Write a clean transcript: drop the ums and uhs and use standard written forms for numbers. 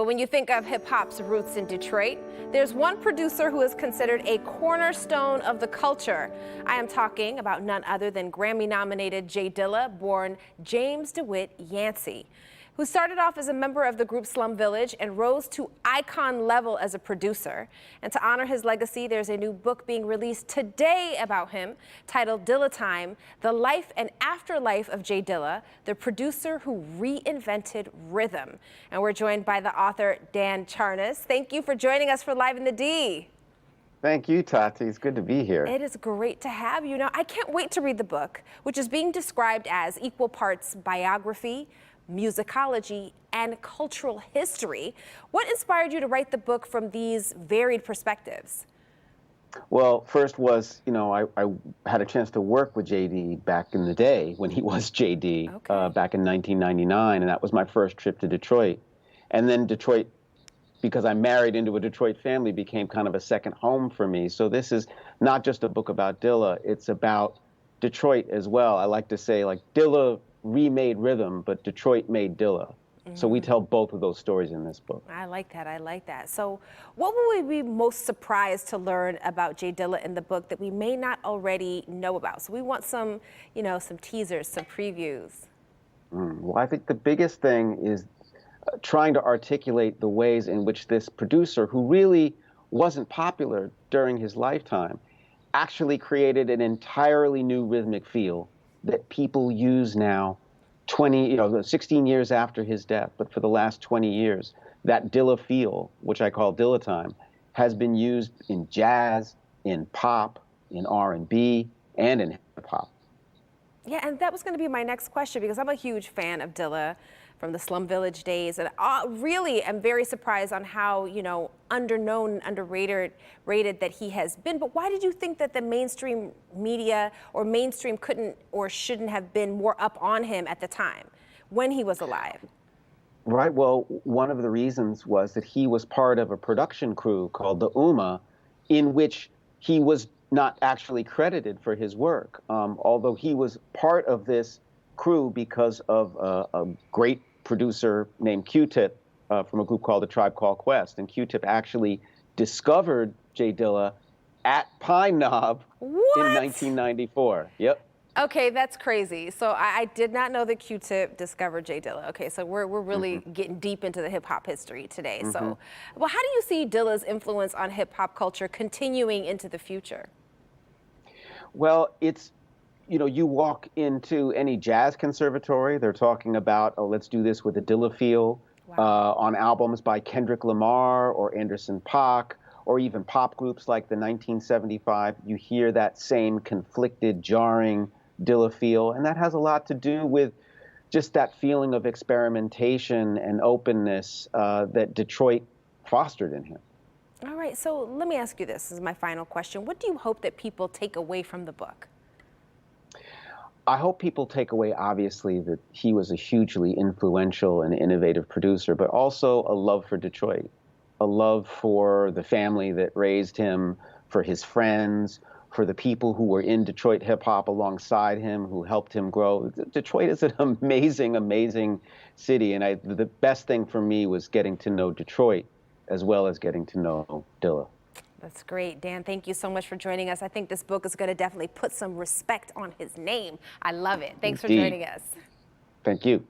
when you think of hip-hop's roots in Detroit, there's one producer who is considered a cornerstone of the culture. I am talking about none other than Grammy-nominated J Dilla, born James DeWitt Yancey, who started off as a member of the group Slum Village and rose to icon level as a producer. And to honor his legacy, there's a new book being released today about him, titled Dilla Time: The Life and Afterlife of J Dilla, the producer who reinvented rhythm. And we're joined by the author, Dan Charnas. Thank you for joining us for Live in the D. Thank you, Tati. It's good to be here. It is great to have you. Now, I can't wait to read the book, which is being described as equal parts biography, musicology, and cultural history. What inspired you to write the book from these varied perspectives? Well, first was, I had a chance to work with JD back in the day when he was JD, back in 1999, and that was my first trip to Detroit. And then Detroit, because I married into a Detroit family, became kind of a second home for me. So this is not just a book about Dilla, it's about Detroit as well. I like to say, like, Dilla remade rhythm, but Detroit made Dilla. So we tell both of those stories in this book. I like that. I like that. So what will we be most surprised to learn about J Dilla in the book that we may not already know about? So we want some, some teasers, some previews. Well, I think the biggest thing is trying to articulate the ways in which this producer, who really wasn't popular during his lifetime, actually created an entirely new rhythmic feel that people use now 16 years after his death, but for the last 20 years, that Dilla feel, which I call Dilla time, has been used in jazz, in pop, in R&B, and in hip hop. Yeah, and that was going to be my next question, because I'm a huge fan of Dilla from the Slum Village days, and I really am very surprised on how, underknown and underrated that he has been. But why did you think that the mainstream media or mainstream couldn't or shouldn't have been more up on him at the time when he was alive? Right, well, one of the reasons was that he was part of a production crew called the UMA, in which he was not actually credited for his work, although he was part of this crew because of a great producer named Q-Tip from a group called the Tribe Called Quest. And Q-Tip actually discovered J Dilla at Pine Knob in 1994. Yep. Okay, that's crazy. So I did not know that Q-Tip discovered J Dilla. Okay, so we're really getting deep into the hip hop history today. So, well, how do you see Dilla's influence on hip hop culture continuing into the future? Well, it's, you walk into any jazz conservatory, they're talking about, oh, let's do this with a Dilla feel. Wow. On albums by Kendrick Lamar or Anderson .Paak, or even pop groups like the 1975, you hear that same conflicted, jarring Dilla feel. And that has a lot to do with just that feeling of experimentation and openness that Detroit fostered in him. All right, so let me ask you this. This is my final question. What do you hope that people take away from the book? I hope people take away, obviously, that he was a hugely influential and innovative producer, but also a love for Detroit, a love for the family that raised him, for his friends, for the people who were in Detroit hip hop alongside him, who helped him grow. Detroit is an amazing, amazing city, and the best thing for me was getting to know Detroit as well as getting to know Dilla. That's great. Dan, thank you so much for joining us. I think this book is going to definitely put some respect on his name. I love it. Thanks for joining us. Thank you.